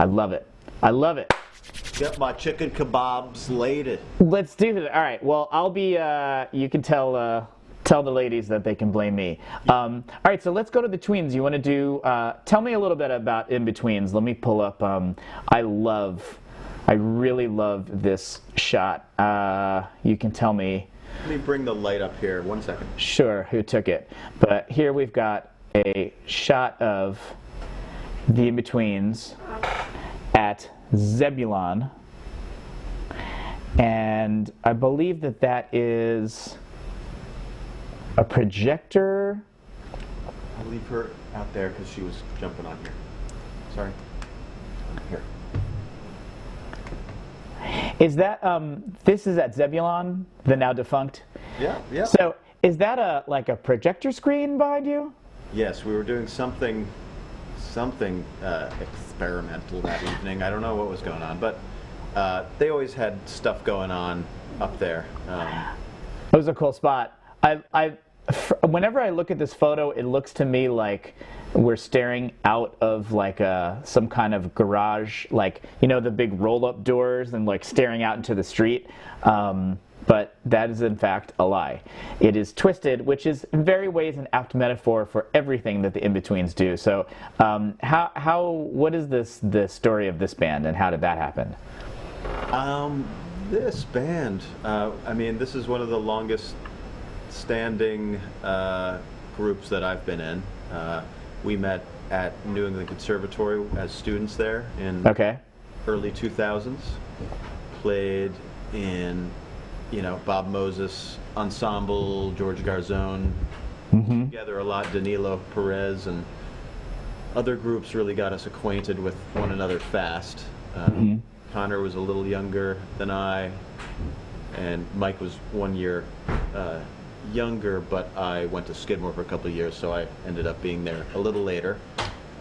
I love it. I love it. Get my chicken kebabs later. Let's do it. All right. Well, I'll be. You can tell the ladies that they can blame me. All right. So let's go to the tweens. You want to do? Tell me a little bit about Inbetweens. Let me pull up. I really love this shot. You can tell me. Let me bring the light up here. 1 second. Sure. Who took it? But here we've got a shot of the Inbetweens at Zebulon, and I believe that is a projector. I'll leave her out there because she was jumping on here. Sorry. Here. Is that this is at Zebulon, the now defunct? Yeah. So is that like a projector screen behind you? Yes, we were doing something experimental that evening. I don't know what was going on, but they always had stuff going on up there. It was a cool spot. Whenever I look at this photo, it looks to me like we're staring out of like some kind of garage, like, you know, the big roll-up doors, and like staring out into the street. But that is in fact a lie. It is twisted, which is in very ways an apt metaphor for everything that the Inbetweens do. So what is the story of this band, and how did that happen? This band, I mean, this is one of the longest standing groups that I've been in. We met at New England Conservatory as students there in early 2000s. Played in, you know, Bob Moses ensemble, George Garzone, together a lot, Danilo Perez, and other groups really got us acquainted with one another fast. Connor was a little younger than I, and Mike was 1 year younger, but I went to Skidmore for a couple of years, so I ended up being there a little later.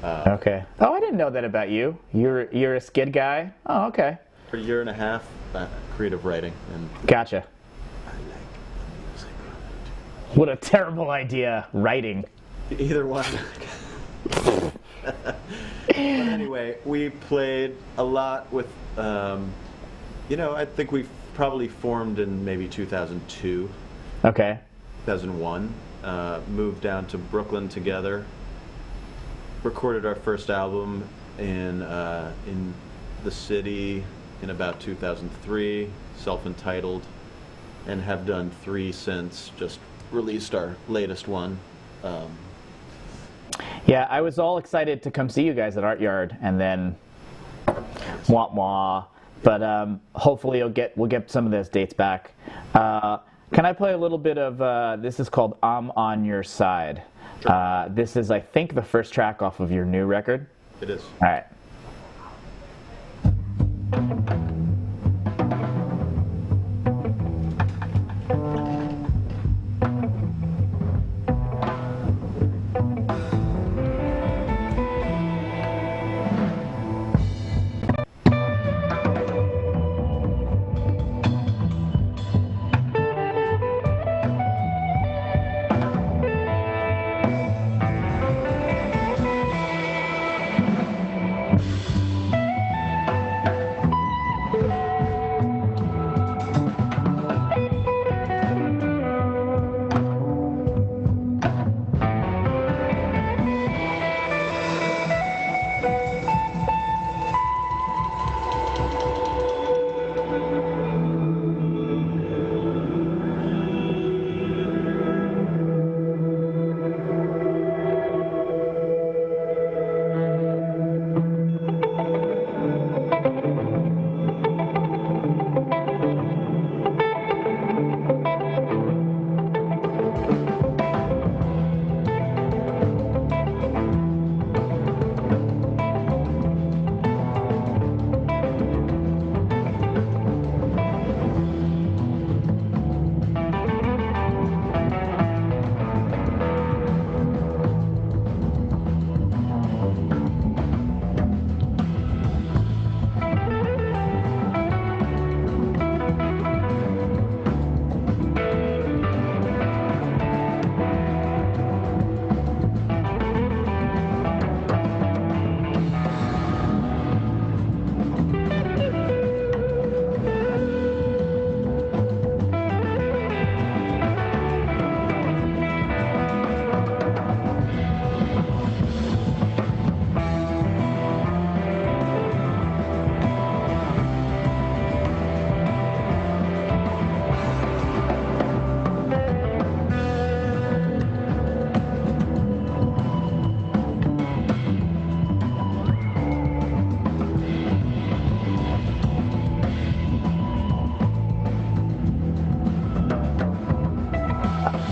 Okay. Oh, I didn't know that about you. You're a Skid guy? Oh, okay. For a year and a half, creative writing. And gotcha. I like music. What a terrible idea, writing. Either one. But anyway, we played a lot with, you know, I think we probably formed in maybe 2002. Okay. 2001. Moved down to Brooklyn together. Recorded our first album in the city in about 2003, self-entitled, and have done 3 since. Just released our latest one. Yeah, I was all excited to come see you guys at Art Yard, and then wah wah. But hopefully we'll get some of those dates back. Can I play a little bit of this is called I'm on Your Side. Sure. This is, I think, the first track off of your new record. It is. All right.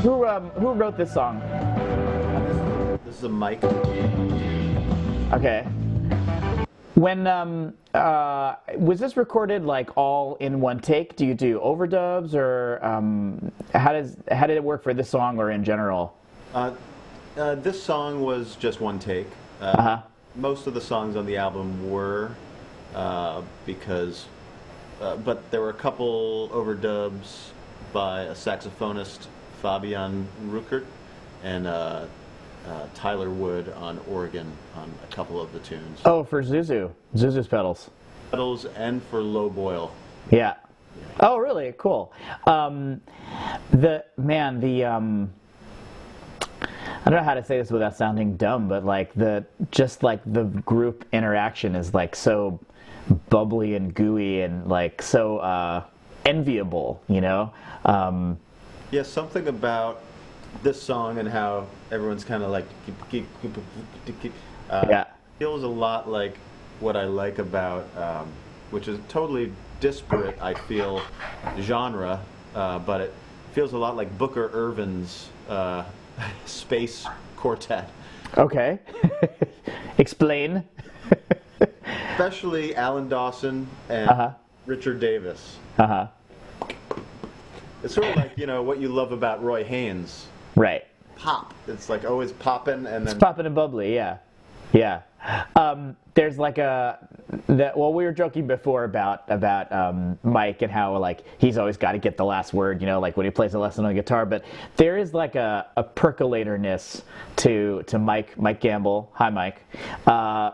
Who wrote this song? This is a mic. Okay. When was this recorded like all in one take? Do you do overdubs, or how did it work for this song or in general? This song was just one take. Most of the songs on the album were because, but there were a couple overdubs by a saxophonist, Fabian Ruckert, and Tyler Wood on organ on a couple of the tunes. Oh, for Zuzu's pedals. Pedals and for low boil. Yeah. Oh, really? Cool. I don't know how to say this without sounding dumb, but like the group interaction is like so bubbly and gooey and like so enviable, you know? Yeah, something about this song and how everyone's kind of like feels a lot like what I like about, which is totally disparate, I feel, genre, but it feels a lot like Booker Ervin's Space Quartet. Okay. Explain. Especially Alan Dawson and Richard Davis. It's sort of like, you know, what you love about Roy Haynes. Right. Pop. It's like always popping and then... It's popping and bubbly, yeah. Yeah. There's like well, we were joking before about Mike and how like he's always got to get the last word, you know, like when he plays a lesson on guitar. But there is like a percolatorness to Mike Gamble. Hi, Mike.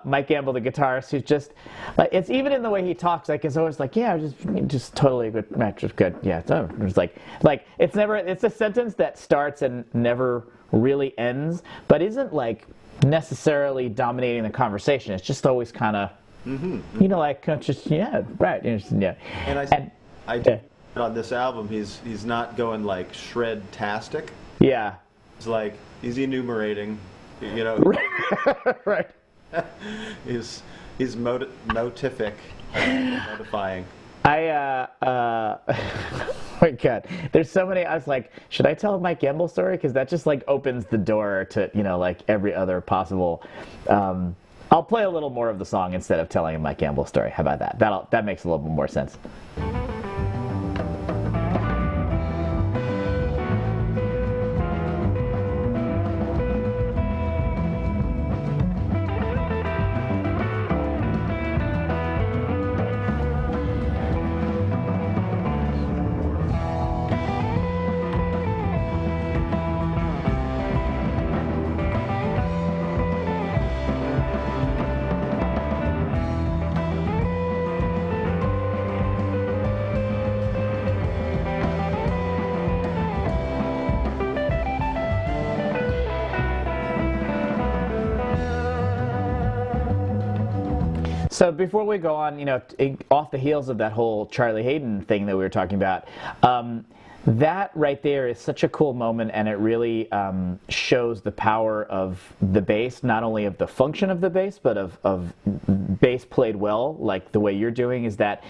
Mike Gamble, the guitarist, who's just like, it's even in the way he talks. Like it's always like, yeah, just totally good, just good. Yeah, it's like it's never. It's a sentence that starts and never really ends, but isn't like necessarily dominating the conversation. It's just always kind of, you know, like just right, yeah. And I do on this album. He's not going like shred-tastic. Yeah. It's like he's enumerating, you know. Right. he's motific, modifying. Oh my God, there's so many. I was like, should I tell a Mike Gamble story? Because that just like opens the door to, you know, like every other possible. I'll play a little more of the song instead of telling a Mike Gamble story. How about that? That makes a little bit more sense. So before we go on, you know, off the heels of that whole Charlie Hayden thing that we were talking about, that right there is such a cool moment, and it really shows the power of the bass, not only of the function of the bass, but of bass played well, like the way you're doing, is that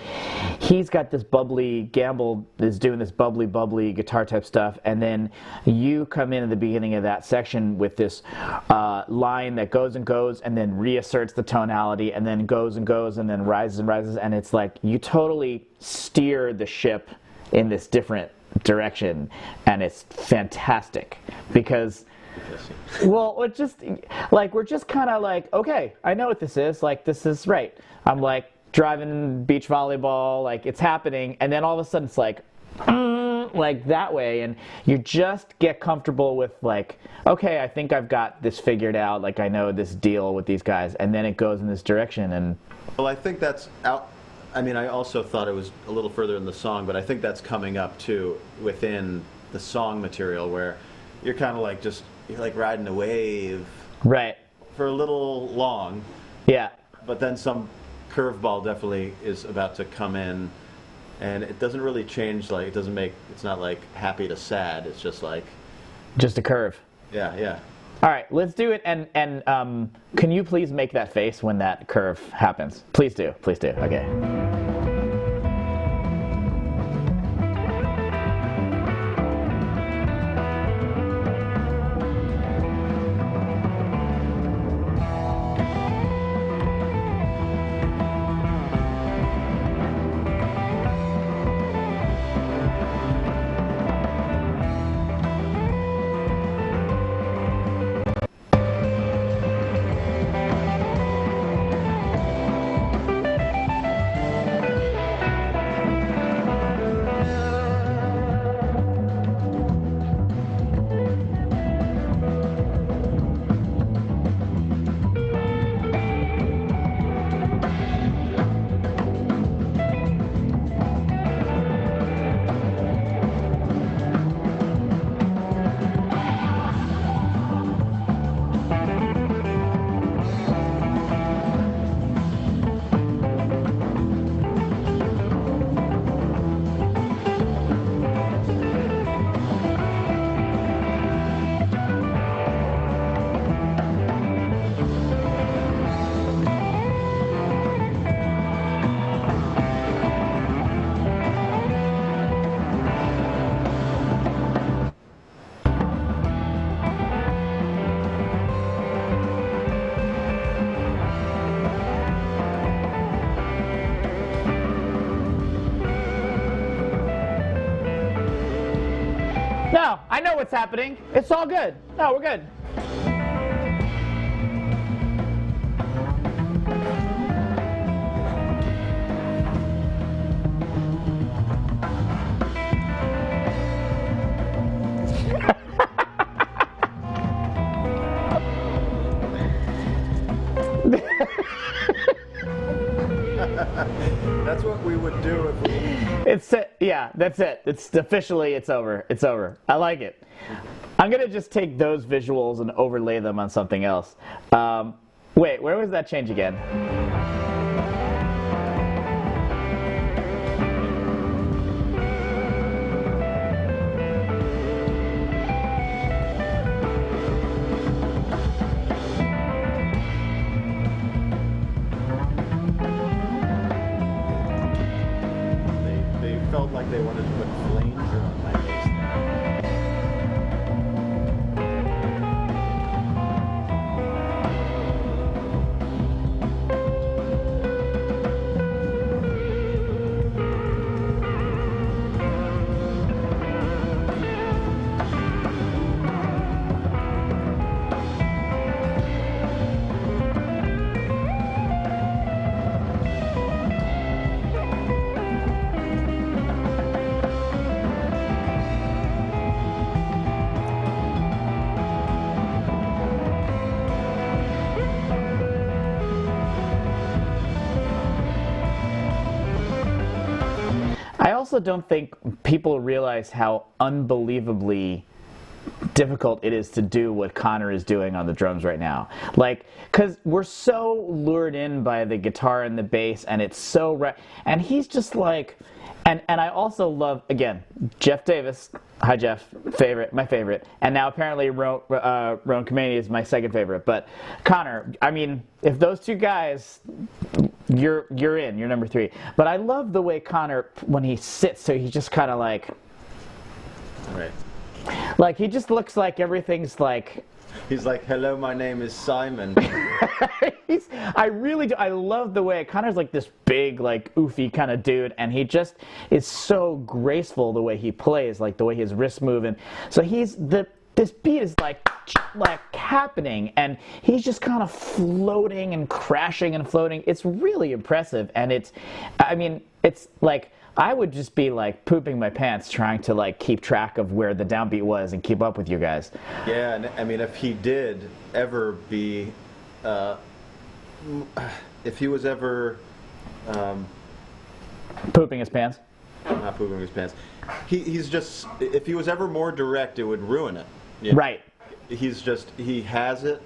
he's got this bubbly, Gamble is doing this bubbly guitar type stuff, and then you come in at the beginning of that section with this line that goes and goes, and then reasserts the tonality, and then goes and goes, and then rises and rises, and it's like you totally steer the ship in this different direction, and it's fantastic because, well, it just like we're just kind of like, okay, I know what this is. Like this is right. I'm like driving beach volleyball, like it's happening, and then all of a sudden it's like that way, and you just get comfortable with like, okay, I think I've got this figured out. Like I know this deal with these guys, and then it goes in this direction, and well, I think that's out. I mean, I also thought it was a little further in the song, but I think that's coming up too within the song material, where you're kind of like you're like riding a wave, right, for a little long. Yeah. But then some curveball definitely is about to come in, and it doesn't really change. Like it's not like happy to sad. It's just like just a curve. Yeah, yeah. All right, let's do it, and can you please make that face when that curve happens? Please do, okay. No, I know what's happening. It's all good. No, we're good. That's what we would do if we... It's yeah, that's it. It's officially, it's over. It's over. I like it. I'm gonna just take those visuals and overlay them on something else. Wait, where was that change again? They felt like they wanted to put flanger on my bass there. I also don't think people realize how unbelievably difficult it is to do what Connor is doing on the drums right now. Like, because we're so lured in by the guitar and the bass, and it's so and he's just like, and I also love, again, Jeff Davis. Hi, Jeff. My favorite. And now apparently Roan Kamani is my second favorite. But Connor, I mean, if those two guys, you're in. You're number 3. But I love the way Connor, when he sits, so he's just kind of like, Right. like he just looks like everything's like. He's like, hello, my name is Simon. I really do. I love the way Connor's like this big, like oofy kind of dude, and he just is so graceful the way he plays, like the way his wrists move, and so this beat is like happening, and he's just kind of floating and crashing and floating. It's really impressive, and it's like I would just be like pooping my pants trying to like keep track of where the downbeat was and keep up with you guys. Yeah, and I mean, if he did ever be, if he was ever, Pooping his pants? not pooping his pants, he's just, if he was ever more direct, it would ruin it. You know? Right. He has it,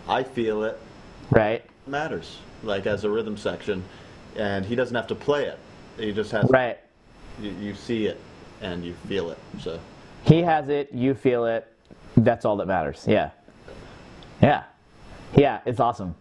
I feel it, Right. it matters, like as a rhythm section, and he doesn't have to play it. He just has Right. You see it and you feel it. So He has it, you feel it, that's all that matters. Yeah. Yeah. Yeah, it's awesome.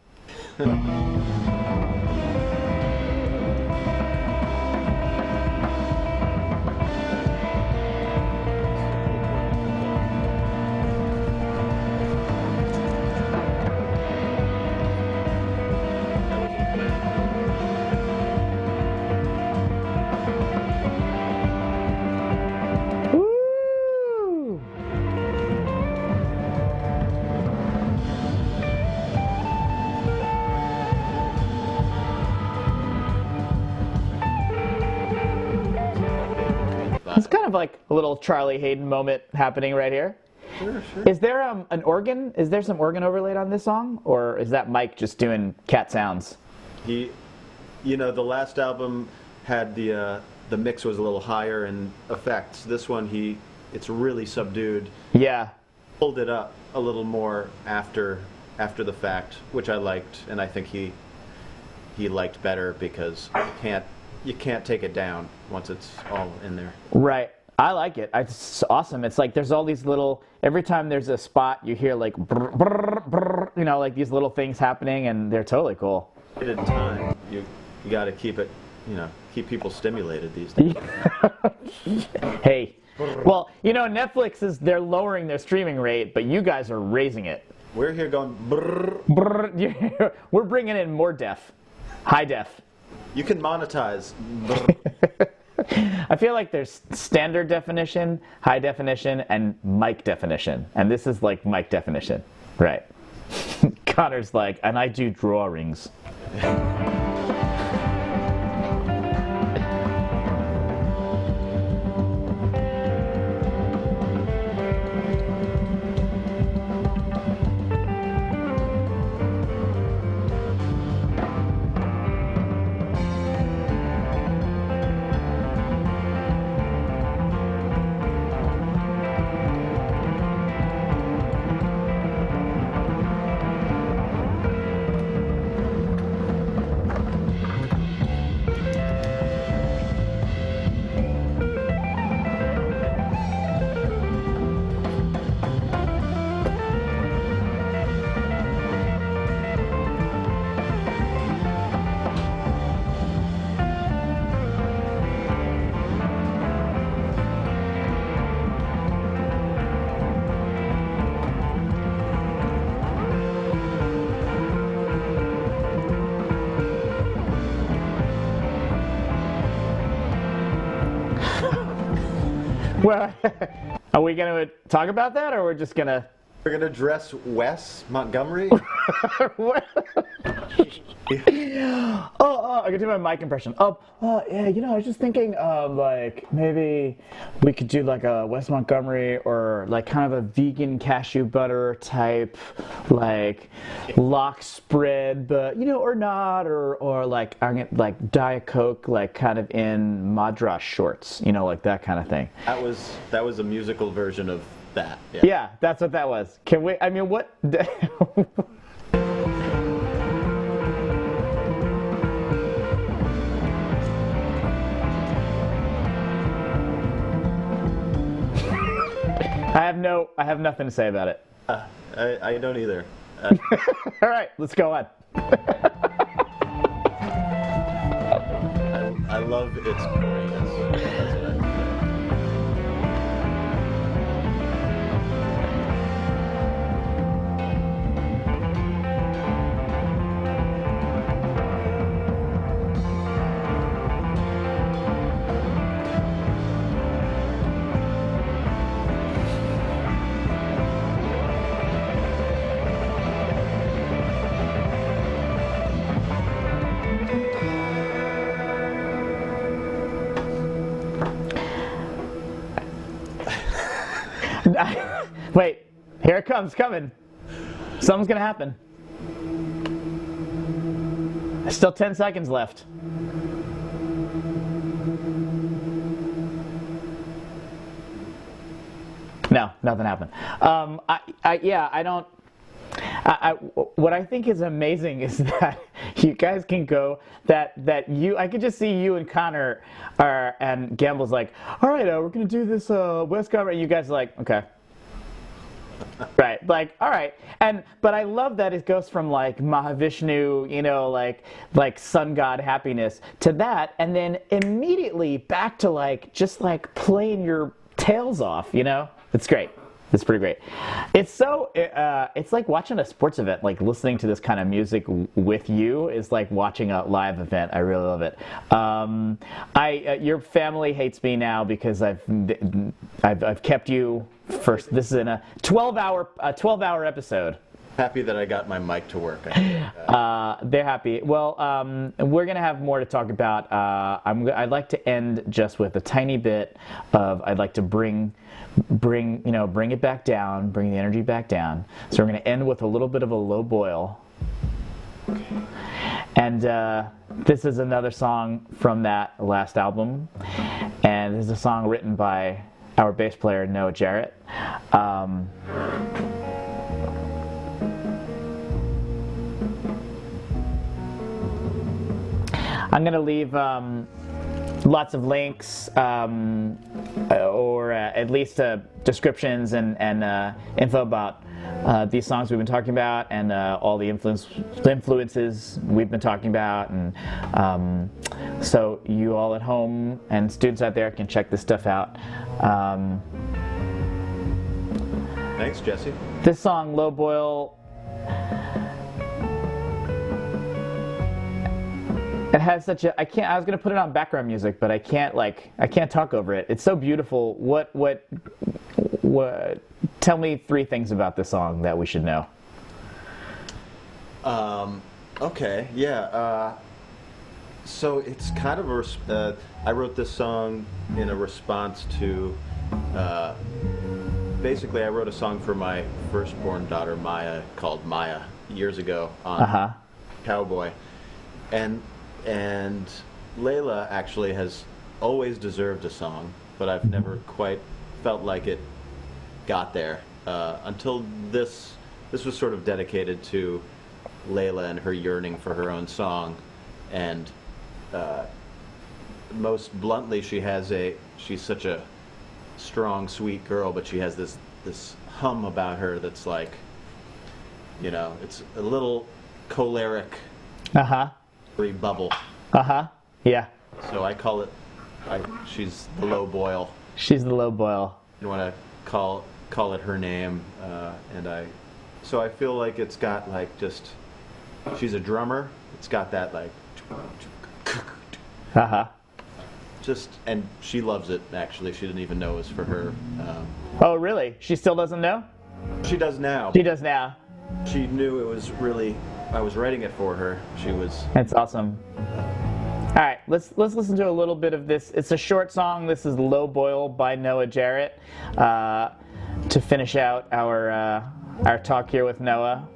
Woo! It's kind of like a little Charlie Hayden moment happening right here. Sure. Is there an organ? Is there some organ overlaid on this song, or is that Mike just doing cat sounds? The last album had the mix was a little higher in effects. This one, it's really subdued. Yeah. Pulled it up a little more after the fact, which I liked, and I think he liked better because you can't take it down once it's all in there. Right. I like it. It's awesome. It's like there's all these little, every time there's a spot, you hear like, brr, brr, brr, like these little things happening, and they're totally cool. In time, you got to keep it, keep people stimulated these days. Hey. Well, Netflix they're lowering their streaming rate, but you guys are raising it. We're here going brrr. Brr, we're bringing in more def. High def. You can monetize. I feel like there's standard definition, high definition, and mic definition. And this is like mic definition. Right. Connor's like, and I do drawings. Well, are we going to talk about that, or we're just going to... We're going to dress Wes Montgomery? I can do my mic impression. Yeah, you know, I was just thinking, like, maybe we could do like a Wes Montgomery or like kind of a vegan cashew butter type, like lock spread, but you know, or not, or like I'm gonna, like Diet Coke, like kind of in madras shorts, you know, like that kind of thing. That was a musical version of that. Yeah, that's what that was. Can we? I mean, what? I have nothing to say about it. I don't either. All right, let's go on. I love its greatness. Wait, here it comes, coming. Something's gonna happen. Still 10 seconds left. No, nothing happened. What I think is amazing is that you guys can go, I could just see you and Connor and Gamble's like, all right, we're going to do this West cover, and you guys are like, okay. Right, like, all right. But I love that it goes from like Mahavishnu, you know, like sun god happiness to that, and then immediately back to like, just like playing your tails off, you know? It's great. It's pretty great. It's so, it's like watching a sports event, like listening to this kind of music with you is like watching a live event. I really love it. Your family hates me now because I've kept you first. This is in a 12-hour episode. Happy that I got my mic to work. They're happy. Well, we're gonna have more to talk about. I'd like to end just with a tiny bit of. I'd like to bring it back down, bring the energy back down. So we're gonna end with a little bit of a low boil. Okay. And this is another song from that last album, and this is a song written by our bass player Noah Jarrett. I'm going to leave lots of links or at least descriptions and info about these songs we've been talking about and all the influences we've been talking about. And so you all at home and students out there can check this stuff out. Thanks, Jesse. This song, Low Boil, It has such a, I can't, I was gonna put it on background music, but I can't talk over it. It's so beautiful. Tell me 3 things about this song that we should know. Okay, yeah. So it's kind of I wrote this song in a response to, basically I wrote a song for my firstborn daughter, Maya, called Maya, years ago on Cowboy. And Layla actually has always deserved a song, but I've never quite felt like it got there until this was sort of dedicated to Layla and her yearning for her own song. And most bluntly, she's such a strong, sweet girl, but she has this hum about her that's like, it's a little choleric bubble. Yeah. So I call it, she's the low boil. She's the low boil. You want to call it her name, so I feel like it's got like she's a drummer. It's got that like and she loves it. Actually, she didn't even know it was for her. Oh, really? She still doesn't know? She does now. She does now. She knew it was really, I was writing it for her. She was. That's awesome. All right, let's listen to a little bit of this. It's a short song. This is Low Boil by Noah Jarrett. To finish out our talk here with Noah.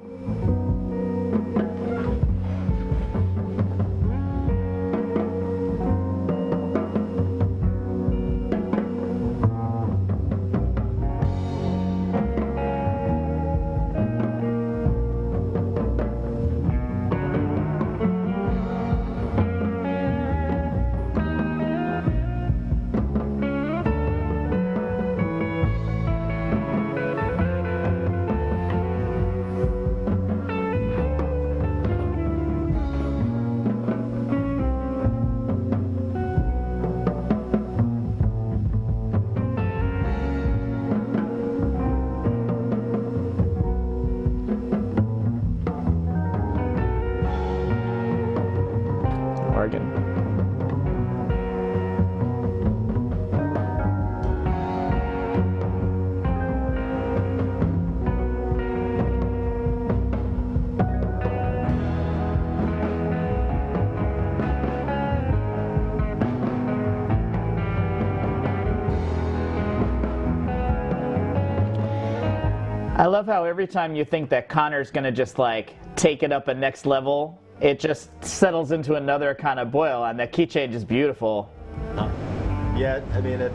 I love how every time you think that Connor's gonna just like take it up a next level, it just settles into another kind of boil, and that key change is beautiful. Yeah, I mean it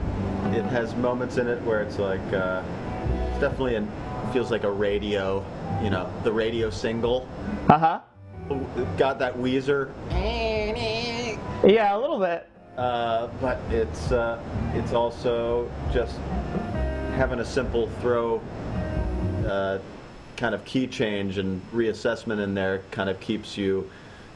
has moments in it where it's like it's definitely feels like a radio, the radio single. Got that Weezer. Yeah, a little bit. But it's also just having a simple throw kind of key change and reassessment in there kind of keeps you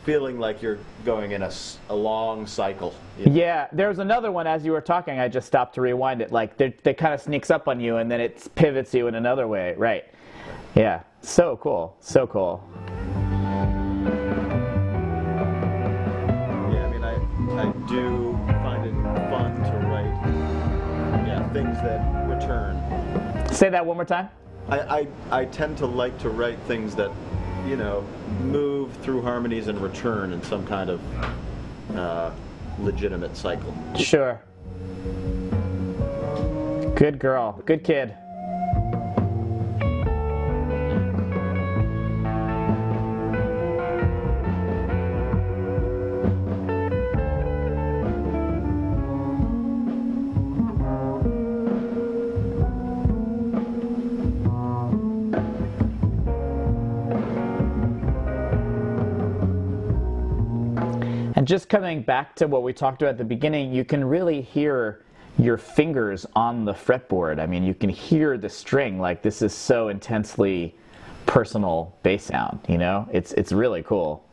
feeling like you're going in a long cycle. Yeah, there was another one as you were talking. I just stopped to rewind it. Like they kind of sneaks up on you and then it pivots you in another way. Right. Yeah. So cool. So cool. Yeah, I mean, I do find it fun to write things that return. Say that one more time. I tend to like to write things that, move through harmonies and return in some kind of legitimate cycle. Sure. Good girl. Good kid. And just coming back to what we talked about at the beginning, you can really hear your fingers on the fretboard. I mean, you can hear the string. Like, this is so intensely personal bass sound, It's really cool.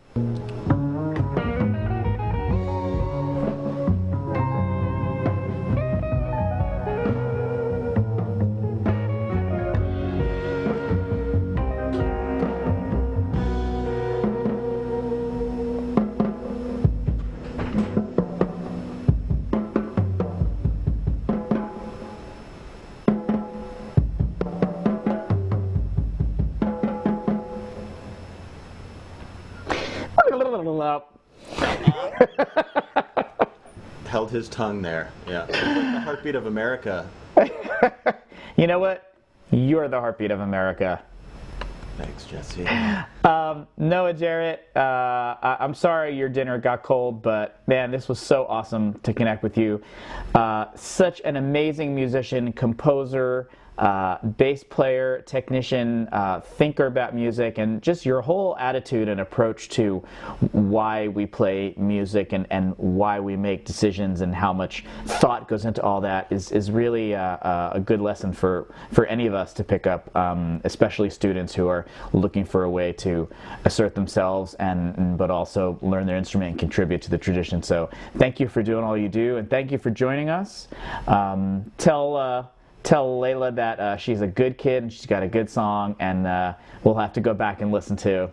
held his tongue there. Yeah, it's like the heartbeat of America. You know what? You're the heartbeat of America. Thanks, Jesse. Noah Jarrett, I'm sorry your dinner got cold, but man, this was so awesome to connect with you. Such an amazing musician, composer, bass player, technician, thinker about music, and just your whole attitude and approach to why we play music and why we make decisions and how much thought goes into all that is really a good lesson for any of us to pick up, especially students who are looking for a way to assert themselves but also learn their instrument and contribute to the tradition. So thank you for doing all you do, and thank you for joining us. Tell Layla that she's a good kid and she's got a good song, and we'll have to go back and listen to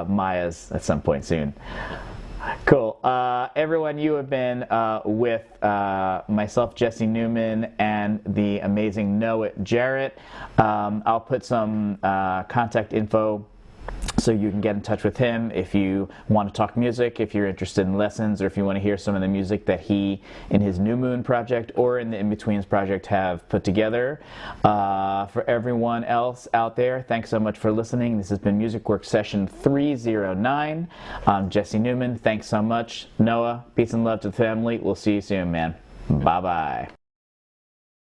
Maya's at some point soon. Cool. Everyone, you have been with myself, Jesse Newman, and the amazing Noah Jarrett. I'll put some contact info so you can get in touch with him if you want to talk music, if you're interested in lessons, or if you want to hear some of the music that he in his New Moon project or in the Inbetweens project have put together. For everyone else out there, thanks so much for listening. This has been MusicWorks session 309. I'm Jesse Newman. Thanks so much. Noah, peace and love to the family. We'll see you soon, man. Bye-bye.